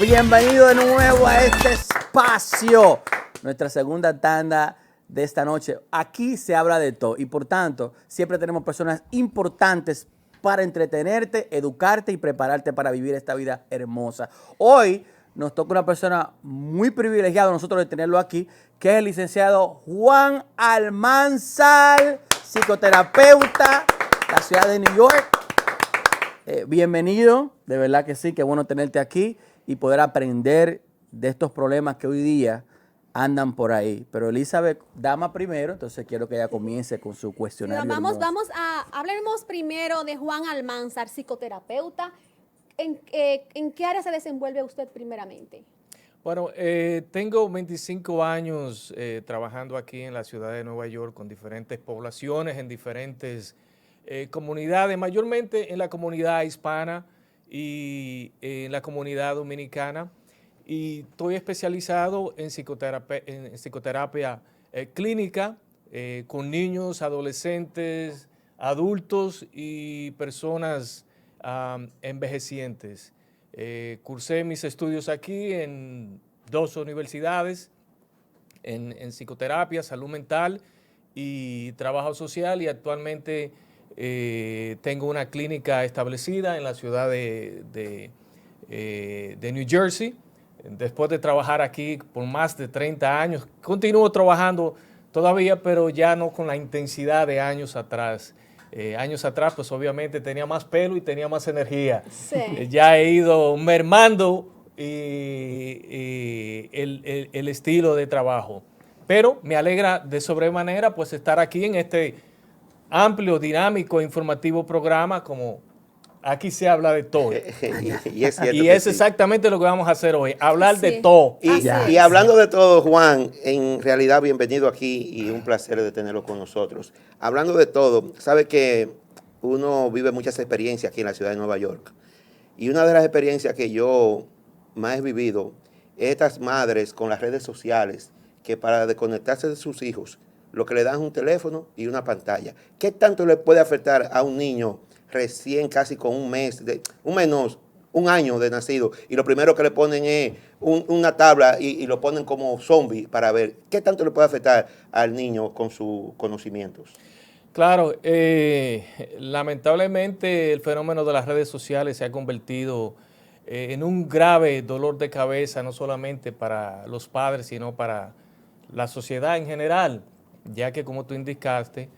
Bienvenido de nuevo a este espacio, nuestra segunda tanda de esta noche. Aquí se habla de todo y por tanto siempre tenemos personas importantes para entretenerte, educarte y prepararte para vivir esta vida hermosa. Hoy nos toca una persona muy privilegiada nosotros de tenerlo aquí, que es el licenciado Juan Almanzar, psicoterapeuta de la ciudad de New York. Bienvenido, de verdad que sí, qué bueno tenerte aquí y poder aprender de estos problemas que hoy día andan por ahí. Pero Elizabeth, dama primero, entonces quiero que ella comience con su cuestionario. Vamos, hermoso. vamos a hablemos primero de Juan Almanzar, psicoterapeuta. ¿En qué área se desenvuelve usted primeramente? Bueno, tengo 25 años trabajando aquí en la ciudad de Nueva York con diferentes poblaciones, en diferentes comunidades, mayormente en la comunidad hispana y en la comunidad dominicana. Y estoy especializado en psicoterapia clínica con niños, adolescentes, adultos y personas envejecientes. Cursé mis estudios aquí en 2 universidades, en psicoterapia, salud mental y trabajo social, y actualmente tengo una clínica establecida en la ciudad de New Jersey. Después de trabajar aquí por más de 30 años, continúo trabajando todavía, pero ya no con la intensidad de años atrás. Años atrás, pues obviamente tenía más pelo y tenía más energía. Sí. Ya he ido mermando el estilo de trabajo. Pero me alegra de sobremanera pues estar aquí en este amplio, dinámico, informativo programa, como aquí se habla de todo. Y es cierto Y que es sí. exactamente lo que vamos a hacer hoy, hablar de Sí. todo. Y, Así y es. hablando de todo, Juan, en realidad bienvenido aquí y un placer de tenerlo con nosotros. Hablando de todo, sabe que uno vive muchas experiencias aquí en la ciudad de Nueva York. Y una de las experiencias que yo más he vivido es estas madres con las redes sociales que para desconectarse de sus hijos, lo que le dan es un teléfono y una pantalla. ¿Qué tanto le puede afectar a un niño recién casi con un año de nacido, y lo primero que le ponen es una tabla y lo ponen como zombie para ver qué tanto le puede afectar al niño con sus conocimientos? Claro, lamentablemente el fenómeno de las redes sociales se ha convertido en un grave dolor de cabeza, no solamente para los padres, sino para la sociedad en general, ya que como tú indicaste,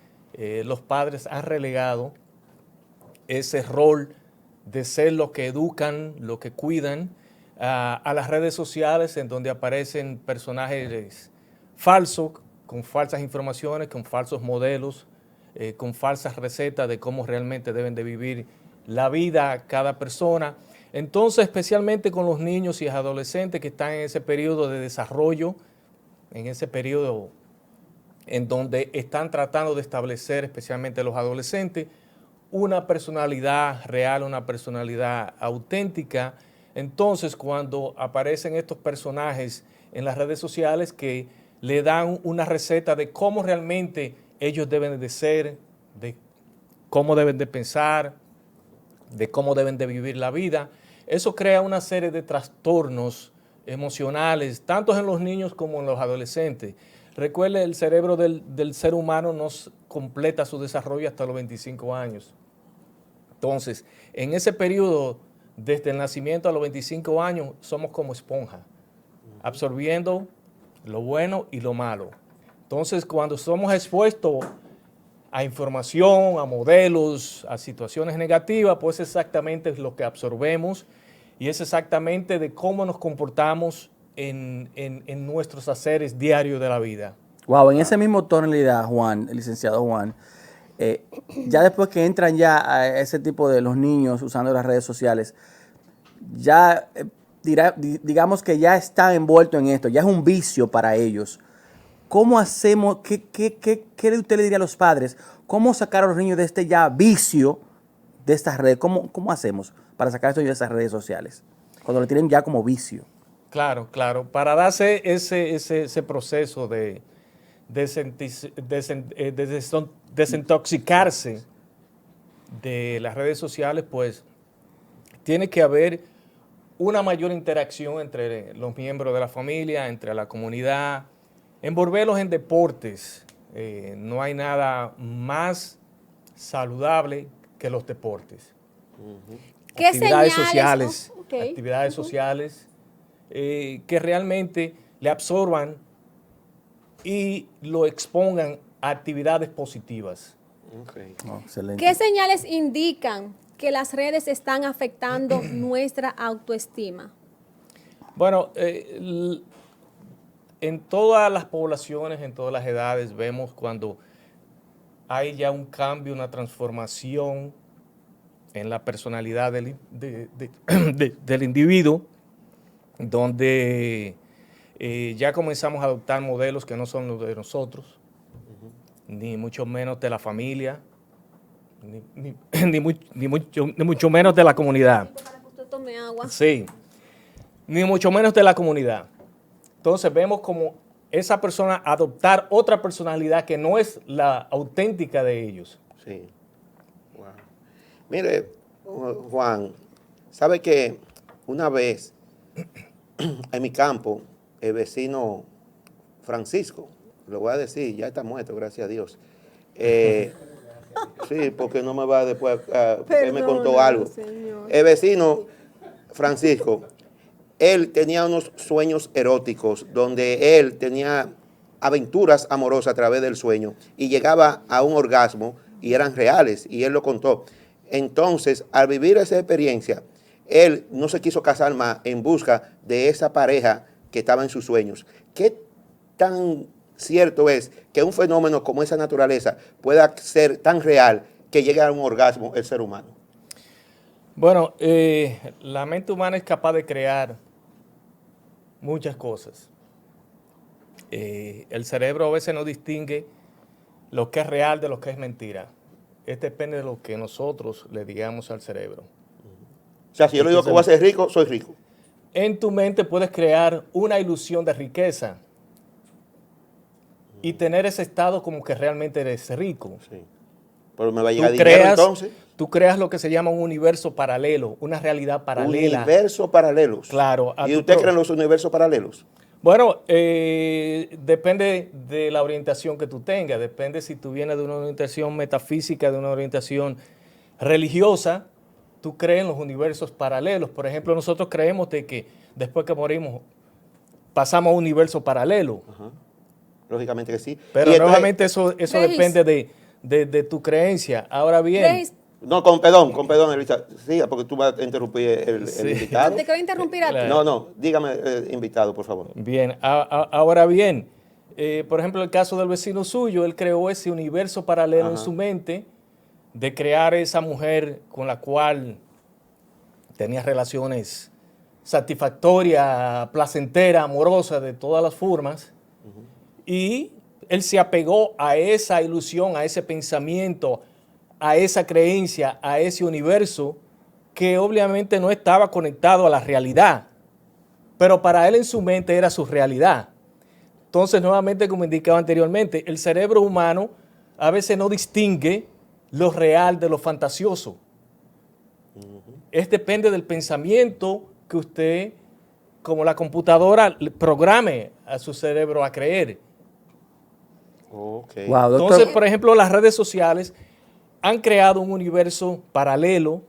los padres han relegado ese rol de ser los que educan, los que cuidan, a las redes sociales, en donde aparecen personajes falsos, con falsas informaciones, con falsos modelos, con falsas recetas de cómo realmente deben de vivir la vida cada persona. Entonces, especialmente con los niños y adolescentes que están en ese periodo de desarrollo, en ese periodo en donde están tratando de establecer, especialmente los adolescentes, una personalidad real, una personalidad auténtica. Entonces, cuando aparecen estos personajes en las redes sociales que le dan una receta de cómo realmente ellos deben de ser, de cómo deben de pensar, de cómo deben de vivir la vida, eso crea una serie de trastornos emocionales, tanto en los niños como en los adolescentes. Recuerde, el cerebro del ser humano no completa su desarrollo hasta los 25 años. Entonces, en ese periodo, desde el nacimiento a los 25 años, somos como esponja, absorbiendo lo bueno y lo malo. Entonces, cuando somos expuestos a información, a modelos, a situaciones negativas, pues exactamente es lo que absorbemos y es exactamente de cómo nos comportamos en nuestros haceres diarios de la vida. Wow, en ese mismo tonalidad, Juan, el licenciado Juan, ya después que entran ya a ese tipo de los niños usando las redes sociales, ya digamos que ya están envueltos en esto, ya es un vicio para ellos. ¿Cómo hacemos, qué usted le diría a los padres? ¿Cómo sacar a los niños de este ya vicio de estas redes? ¿Cómo hacemos para sacar a estos niños de esas redes sociales? Cuando lo tienen ya como vicio. Claro, claro. Para darse ese proceso de desintoxicarse de las redes sociales, pues tiene que haber una mayor interacción entre los miembros de la familia, entre la comunidad, envolverlos en deportes. No hay nada más saludable que los deportes. ¿Qué Actividades señales? sociales, Ok. actividades sociales que realmente le absorban y lo expongan a actividades positivas. Okay. Oh, excelente. ¿Qué señales indican que las redes están afectando nuestra autoestima? Bueno, en todas las poblaciones, en todas las edades, vemos cuando hay ya un cambio, una transformación en la personalidad del individuo, donde ya comenzamos a adoptar modelos que no son los de nosotros, ni mucho menos de la familia, ni mucho menos de la comunidad. Para que usted tome agua. Sí, ni mucho menos de la comunidad. Entonces vemos como esa persona adoptar otra personalidad que no es la auténtica de ellos. Sí. Wow. Mire, Juan, sabe que una vez en mi campo, el vecino Francisco, lo voy a decir, ya está muerto, gracias a Dios. Sí, porque no me va después él me contó algo. Señor. El vecino Francisco, él tenía unos sueños eróticos donde él tenía aventuras amorosas a través del sueño y llegaba a un orgasmo y eran reales y él lo contó. Entonces, al vivir esa experiencia, él no se quiso casar más en busca de esa pareja que estaba en sus sueños. ¿Qué tan cierto es que un fenómeno como esa naturaleza pueda ser tan real que llegue a un orgasmo el ser humano? Bueno, la mente humana es capaz de crear muchas cosas. El cerebro a veces no distingue lo que es real de lo que es mentira. Depende de lo que nosotros le digamos al cerebro. O sea, si yo le digo que voy a ser rico, soy rico. En tu mente puedes crear una ilusión de riqueza y tener ese estado como que realmente eres rico. Sí. Pero me va a llegar dinero entonces. Tú creas lo que se llama un universo paralelo, una realidad paralela. Universos paralelos. Claro. ¿Y usted cree en los universos paralelos? Bueno, depende de la orientación que tú tengas, depende si tú vienes de una orientación metafísica, de una orientación religiosa, tú crees en los universos paralelos. Por ejemplo, nosotros creemos de que después que morimos pasamos a un universo paralelo. Ajá. Lógicamente que sí. Pero Y nuevamente eso Regis. depende de tu creencia. Ahora bien, Regis, No, con perdón, Elisa. Siga, porque tú vas a interrumpir el Sí. invitado. te quiero interrumpir a ti. Claro. No, dígame, invitado, por favor. bien, ahora bien, por ejemplo, el caso del vecino suyo, él creó ese universo paralelo en Ajá. su mente de crear esa mujer con la cual tenía relaciones satisfactorias, placenteras, amorosas, de todas las formas. Y él se apegó a esa ilusión, a ese pensamiento, a esa creencia, a ese universo que obviamente no estaba conectado a la realidad, pero para él en su mente era su realidad. Entonces, nuevamente, como indicaba anteriormente, el cerebro humano a veces no distingue lo real de lo fantasioso. Depende del pensamiento que usted, como la computadora, le programe a su cerebro a creer. Ok. Wow, doctor. Entonces, por ejemplo, las redes sociales han creado un universo paralelo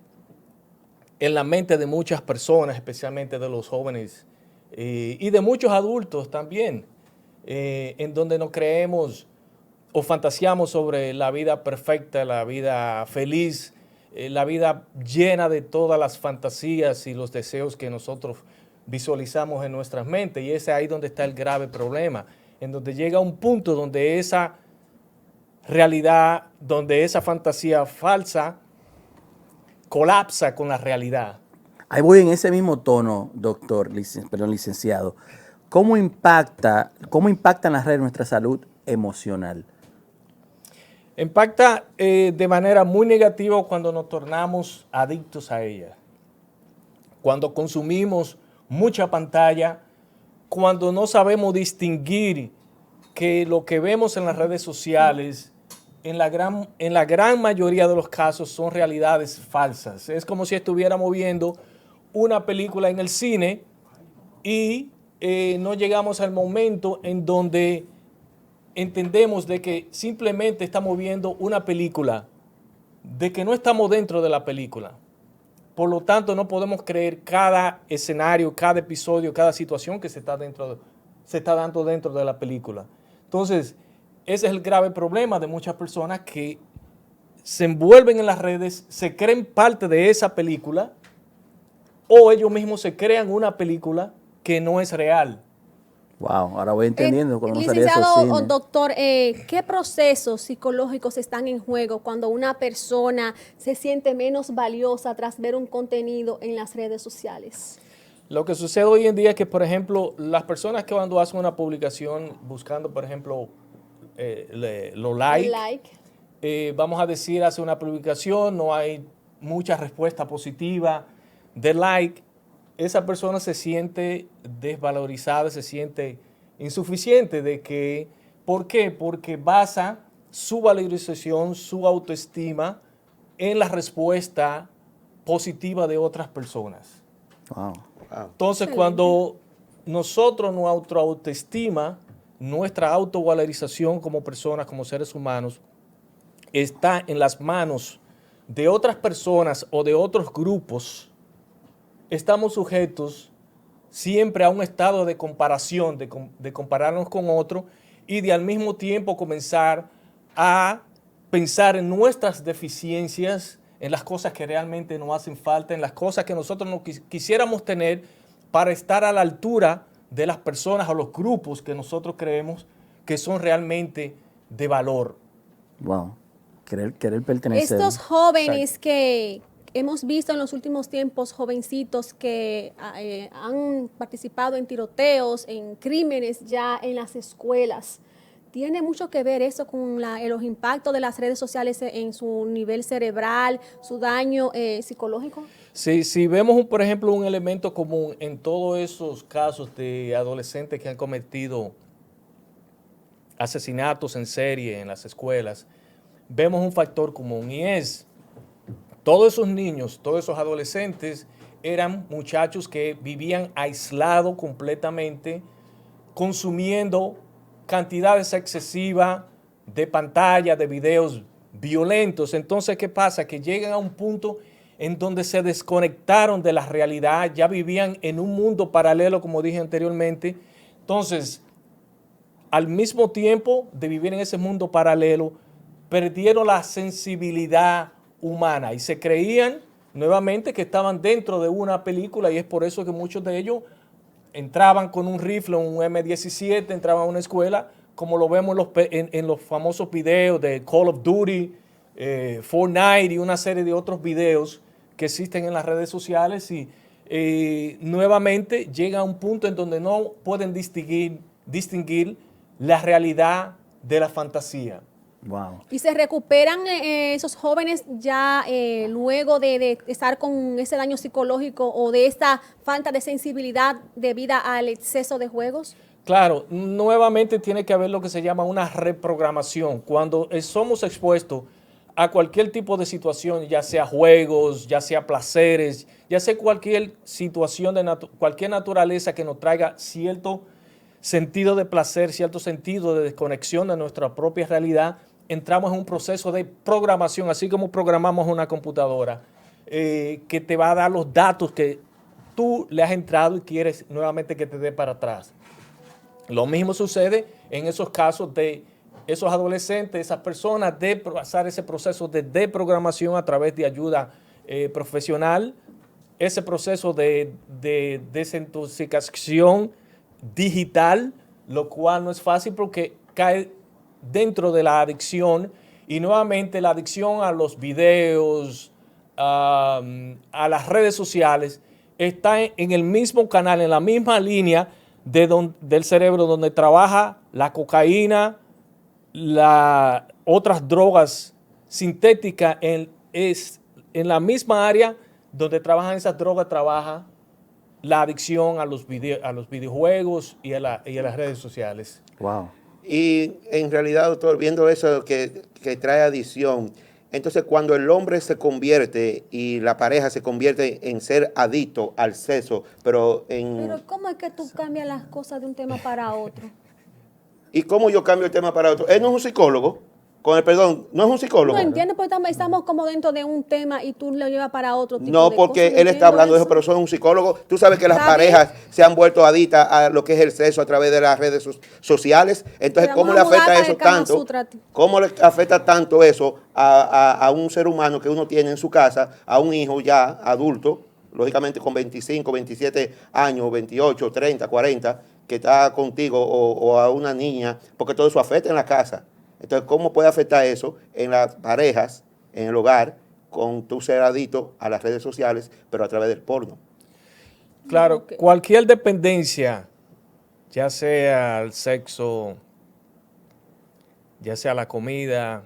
en la mente de muchas personas, especialmente de los jóvenes y de muchos adultos también, en donde nos creemos o fantaseamos sobre la vida perfecta, la vida feliz, la vida llena de todas las fantasías y los deseos que nosotros visualizamos en nuestras mentes. Y es ahí donde está el grave problema, en donde llega un punto donde esa realidad, donde esa fantasía falsa colapsa con la realidad. Ahí voy en ese mismo tono, doctor, licenciado. ¿Cómo impactan las redes nuestra salud emocional? Impacta de manera muy negativa cuando nos tornamos adictos a ella. Cuando consumimos mucha pantalla, cuando no sabemos distinguir que lo que vemos en las redes sociales, en la gran mayoría de los casos, son realidades falsas. Es como si estuviéramos viendo una película en el cine y no llegamos al momento en donde entendemos de que simplemente estamos viendo una película, de que no estamos dentro de la película. Por lo tanto, no podemos creer cada escenario, cada episodio, cada situación que se está dando dentro de la película. Entonces, ese es el grave problema de muchas personas que se envuelven en las redes, se creen parte de esa película o ellos mismos se crean una película que no es real. Wow, ahora voy entendiendo cómo salía esos Licenciado o cines. doctor, ¿qué procesos psicológicos están en juego cuando una persona se siente menos valiosa tras ver un contenido en las redes sociales? Lo que sucede hoy en día es que, por ejemplo, las personas que cuando hacen una publicación buscando, por ejemplo, los likes, vamos a decir, hace una publicación, no hay mucha respuesta positiva de like, esa persona se siente desvalorizada, se siente insuficiente de que, ¿por qué? Porque basa su valorización, su autoestima en la respuesta positiva de otras personas. Wow. Wow. Entonces, cuando nosotros nuestra autoestima, nuestra autovalorización como personas, como seres humanos, está en las manos de otras personas o de otros grupos, estamos sujetos siempre a un estado de comparación, de compararnos con otro y de al mismo tiempo comenzar a pensar en nuestras deficiencias, en las cosas que realmente nos hacen falta, en las cosas que nosotros no quisiéramos tener para estar a la altura de las personas o los grupos que nosotros creemos que son realmente de valor. Wow. Querer pertenecer. Estos jóvenes que hemos visto en los últimos tiempos, jovencitos que han participado en tiroteos, en crímenes ya en las escuelas, ¿tiene mucho que ver eso con los impactos de las redes sociales en su nivel cerebral, su daño psicológico? Sí, si vemos, por ejemplo, un elemento común en todos esos casos de adolescentes que han cometido asesinatos en serie en las escuelas, vemos un factor común y es todos esos niños, todos esos adolescentes eran muchachos que vivían aislados completamente, consumiendo cantidades excesivas de pantalla, de videos violentos. Entonces, ¿qué pasa? Que llegan a un punto en donde se desconectaron de la realidad, ya vivían en un mundo paralelo, como dije anteriormente. Entonces, al mismo tiempo de vivir en ese mundo paralelo, perdieron la sensibilidad humana y se creían nuevamente que estaban dentro de una película y es por eso que muchos de ellos entraban con un rifle, un M17, entraban a una escuela, como lo vemos en los famosos videos de Call of Duty, Fortnite y una serie de otros videos que existen en las redes sociales y nuevamente llega a un punto en donde no pueden distinguir la realidad de la fantasía. Wow. ¿Y se recuperan esos jóvenes ya luego de estar con ese daño psicológico o de esta falta de sensibilidad debida al exceso de juegos? Claro, nuevamente tiene que haber lo que se llama una reprogramación. Cuando somos expuestos a cualquier tipo de situación, ya sea juegos, ya sea placeres, ya sea cualquier situación de cualquier naturaleza que nos traiga cierto sentido de placer, cierto sentido de desconexión de nuestra propia realidad, entramos en un proceso de programación, así como programamos una computadora, que te va a dar los datos que tú le has entrado y quieres nuevamente que te dé para atrás. Lo mismo sucede en esos casos de esos adolescentes, esas personas, de pasar ese proceso de deprogramación a través de ayuda profesional, ese proceso de desintoxicación digital, lo cual no es fácil porque cae dentro de la adicción y nuevamente la adicción a los videos, a las redes sociales, está en el mismo canal, en la misma línea del cerebro donde trabaja la cocaína, otras drogas sintéticas, es en la misma área donde trabajan esas drogas, trabaja la adicción a los videojuegos y a las redes sociales. Wow. Y en realidad, doctor, viendo eso que trae adicción, Entonces, cuando el hombre se convierte y la pareja se convierte en ser adicto al sexo, pero Pero ¿cómo es que tú cambias las cosas de un tema para otro? ¿Y cómo yo cambio el tema para otro? Él no es un psicólogo, con el perdón, no es un psicólogo. No entiendo, porque estamos como dentro de un tema y tú lo llevas para otro tipo No, de porque cosas. él está hablando de eso, pero soy un psicólogo. Tú sabes que las Está parejas se han vuelto adictas a lo que es el sexo a través de las redes sociales. Entonces, Pero ¿cómo vamos le a mudar afecta para eso el Kama tanto? Sutra a ti. ¿Cómo le afecta tanto eso a un ser humano que uno tiene en su casa, a un hijo ya adulto, lógicamente con 25, 27 años, 28, 30, 40, que está contigo, o a una niña, porque todo eso afecta en la casa? Entonces, ¿cómo puede afectar eso en las parejas, en el hogar, con tu ser adicto a las redes sociales, pero a través del porno? Claro, Ok. cualquier dependencia, ya sea el sexo, ya sea la comida,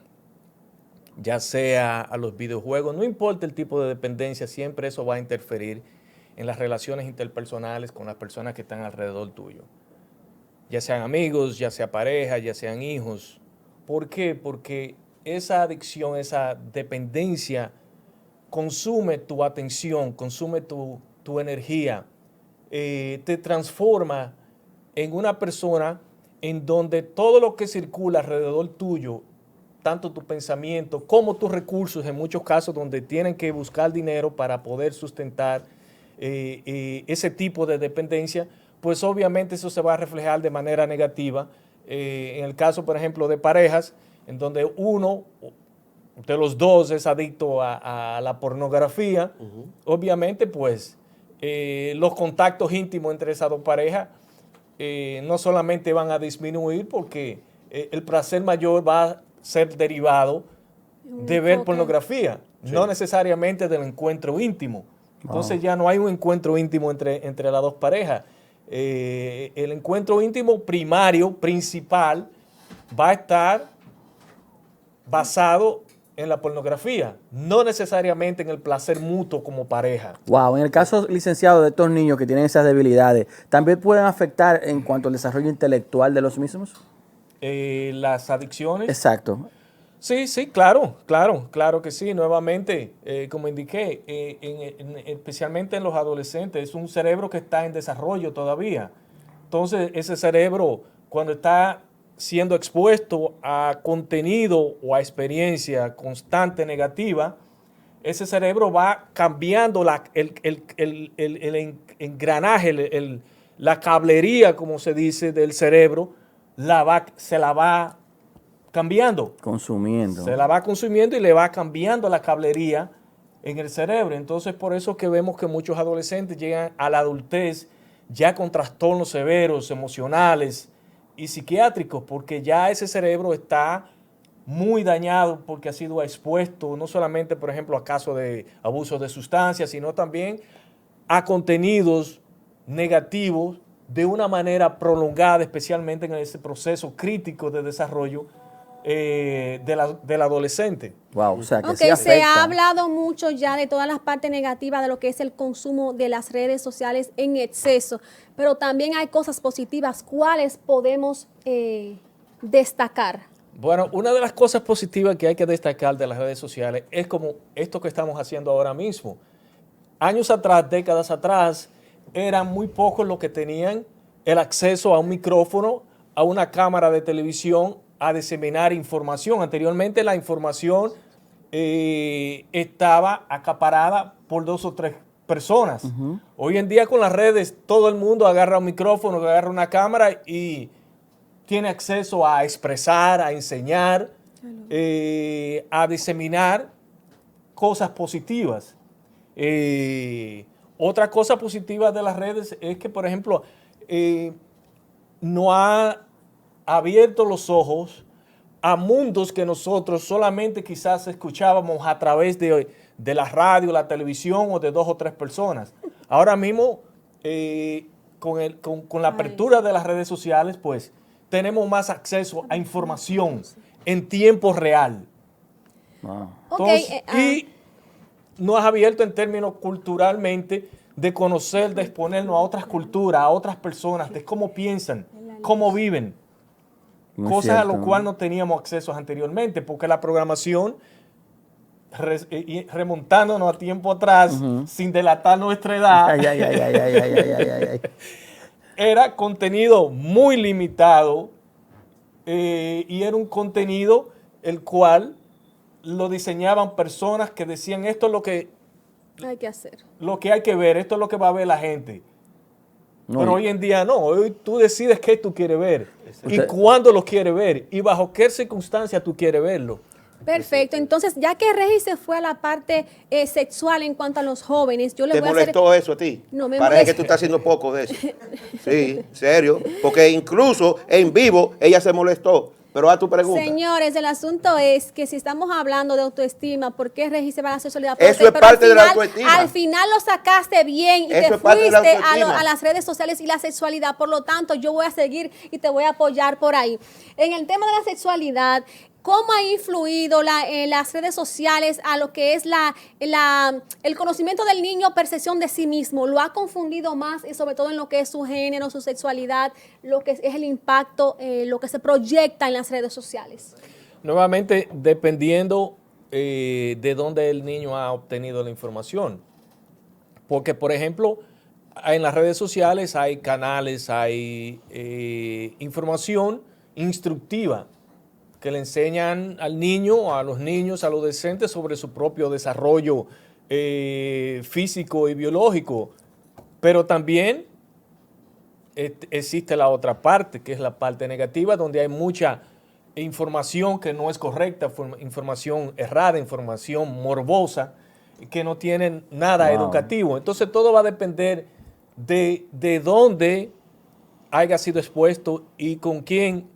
ya sea a los videojuegos, no importa el tipo de dependencia, siempre eso va a interferir en las relaciones interpersonales con las personas que están alrededor tuyo. Ya sean amigos, ya sea pareja, ya sean hijos. ¿Por qué? Porque esa adicción, esa dependencia consume tu atención, consume tu energía, te transforma en una persona en donde todo lo que circula alrededor tuyo, tanto tu pensamiento como tus recursos, en muchos casos donde tienen que buscar dinero para poder sustentar ese tipo de dependencia, pues obviamente eso se va a reflejar de manera negativa. En el caso, por ejemplo, de parejas, en donde uno de los dos es adicto a la pornografía, obviamente pues los contactos íntimos entre esas dos parejas no solamente van a disminuir porque el placer mayor va a ser derivado de ver enfoque. pornografía, no necesariamente del encuentro íntimo. Entonces ya no hay un encuentro íntimo entre las dos parejas. El encuentro íntimo primario, principal, va a estar basado en la pornografía, no necesariamente en el placer mutuo como pareja. Wow, en el caso, licenciado, de estos niños que tienen esas debilidades, ¿también pueden afectar en cuanto al desarrollo intelectual de los mismos? Las adicciones. Exacto. Sí, sí, claro, claro, claro que sí. Nuevamente, como indiqué, especialmente en los adolescentes, es un cerebro que está en desarrollo todavía. Entonces, ese cerebro, cuando está siendo expuesto a contenido o a experiencia constante negativa, ese cerebro va cambiando el engranaje, la cablería, como se dice, del cerebro, se la va cambiando. Consumiendo. Se la va consumiendo y le va cambiando la cablería en el cerebro. Entonces, por eso que vemos que muchos adolescentes llegan a la adultez ya con trastornos severos, emocionales y psiquiátricos, porque ya ese cerebro está muy dañado porque ha sido expuesto no solamente, por ejemplo, a casos de abuso de sustancias, sino también a contenidos negativos de una manera prolongada, especialmente en ese proceso crítico de desarrollo del adolescente. Wow, o sea que Ok, sí afecta. se ha hablado mucho ya de todas las partes negativas de lo que es el consumo de las redes sociales en exceso, pero también hay cosas positivas. ¿Cuáles podemos destacar? Bueno, una de las cosas positivas que hay que destacar de las redes sociales es como esto que estamos haciendo ahora mismo. Años atrás, décadas atrás, eran muy pocos los que tenían el acceso a un micrófono, a una cámara de televisión, a diseminar información. Anteriormente la información estaba acaparada por 2 o 3 personas. Hoy en día con las redes todo el mundo agarra un micrófono, agarra una cámara y tiene acceso a expresar, a enseñar, a diseminar cosas positivas. Otra cosa positiva de las redes es que, por ejemplo, no ha abierto los ojos a mundos que nosotros solamente quizás escuchábamos a través de la radio, la televisión o de 2 o 3 personas. Ahora mismo, con la apertura de las redes sociales, pues tenemos más acceso a información en tiempo real. Wow. Entonces, y nos ha abierto en términos culturalmente de conocer, de exponernos a otras culturas, a otras personas, de cómo piensan, cómo viven. Muy Cosas a cierto. lo cual no teníamos acceso anteriormente, porque la programación remontándonos a tiempo atrás, sin delatar nuestra edad, Ay, ay, ay, ay, ay, ay, ay, ay, ay. era contenido muy limitado y era un contenido el cual lo diseñaban personas que decían esto es Hay que hacer. lo que hay que ver, esto es lo que va a ver la gente. No, Pero hoy en día no, hoy tú decides qué tú quieres ver y Usted- cuándo lo quieres ver y bajo qué circunstancias tú quieres verlo. Perfecto. Entonces, ya que Regis se fue a la parte sexual en cuanto a los jóvenes, yo le ¿Te voy a hacer... molestó eso a ti? No me Parece molesta. que tú estás haciendo poco de eso. Sí, serio. Porque incluso en vivo ella se molestó. Pero a tu pregunta. Señores, el asunto es que si estamos hablando de autoestima, ¿por qué Regis se va a la sexualidad? Eso es Pero parte al de la final- autoestima. Al final lo sacaste bien y Eso te es parte de la fuiste autoestima. a las redes sociales y la sexualidad. Por lo tanto, yo voy a seguir y te voy a apoyar por ahí. En el tema de la sexualidad, ¿cómo ha influido las redes sociales a lo que es el conocimiento del niño, percepción de sí mismo? ¿Lo ha confundido más, y sobre todo en lo que es su género, su sexualidad, lo que es el impacto, lo que se proyecta en las redes sociales? Nuevamente, dependiendo de dónde el niño ha obtenido la información. Porque, por ejemplo, en las redes sociales hay canales, hay información instructiva que le enseñan al niño, a los niños, a los adolescentes sobre su propio desarrollo físico y biológico. Pero también existe la otra parte, que es la parte negativa, donde hay mucha información que no es correcta, información errada, información morbosa, que no tienen nada Wow. educativo. Entonces todo va a depender de dónde haya sido expuesto y con quién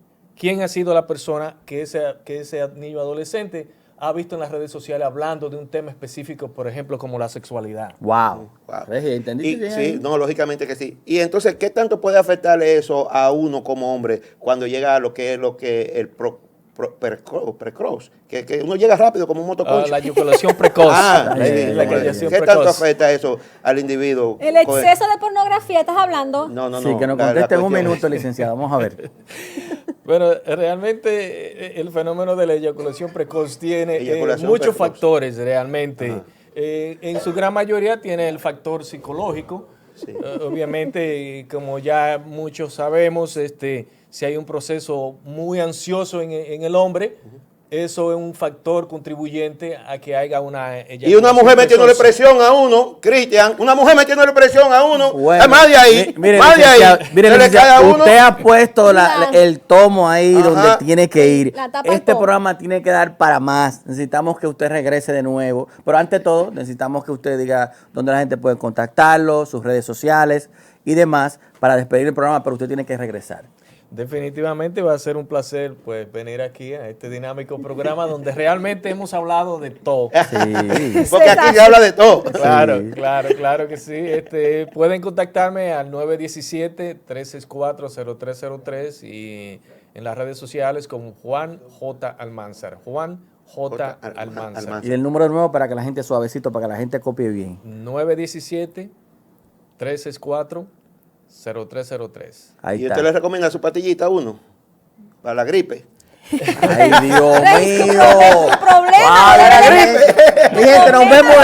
ha sido la persona que ese niño adolescente ha visto en las redes sociales hablando de un tema específico, por ejemplo, como la sexualidad. Wow. Wow. Regis, ¿entendiste Y, bien sí, ahí? no, lógicamente que sí. Y entonces, ¿qué tanto puede afectarle eso a uno como hombre cuando llega a lo que es el precross? Que uno llega rápido como un motoconcho. La eyaculación precoz. Ah, sí, la sí, eyaculación ¿Qué tanto precoz. afecta eso al individuo? El exceso de pornografía, ¿estás hablando? No, no, Sí, no. que nos la conteste en un cuestión minuto, es- licenciado. Vamos a ver. Bueno, realmente el fenómeno de la eyaculación precoz tiene Eyaculación muchos precoz. factores realmente. Ajá. En su gran mayoría tiene el factor psicológico. Sí. Obviamente, como ya muchos sabemos, si hay un proceso muy ansioso en el hombre, eso es un factor contribuyente a que haya una eyaculación Y una mujer metiéndole precoz. presión a uno, Cristian, una mujer metiéndole presión a uno, Bueno, es más de ahí, mire, más de ahí, licenciado, mire, se le cae a licenciado, uno. usted ha puesto La- el tomo ahí Ajá. donde tiene que ir. La tapa Este todo. programa tiene que dar para más. Necesitamos que usted regrese de nuevo. Pero ante todo, necesitamos que usted diga dónde la gente puede contactarlo, sus redes sociales y demás para despedir el programa, pero usted tiene que regresar. Definitivamente va a ser un placer pues venir aquí a este dinámico programa donde realmente hemos hablado de todo. Sí. Porque aquí se habla de todo. Claro, Sí. claro que sí. Pueden contactarme al 917-364-0303 y en las redes sociales como Juan J. Almanzar. Juan J. Almanzar. Almanzar. Y el número nuevo para que la gente suavecito, para que la gente copie bien. 917-364-0303. Ahí Y está. usted le recomienda su patillita a uno, para la gripe. Ay, Dios mío. problema, Ay, ¿verdad? mi gente, nos vemos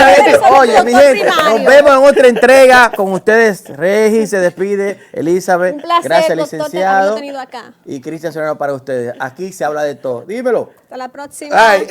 oye, mi gente, nos primario. vemos en otra entrega con ustedes. Regis se despide, Elizabeth, Un placer, gracias doctor, licenciado haberlo tenido acá. y Cristian Serrano para ustedes. Aquí se habla de todo. Dímelo. Hasta la próxima. Ay.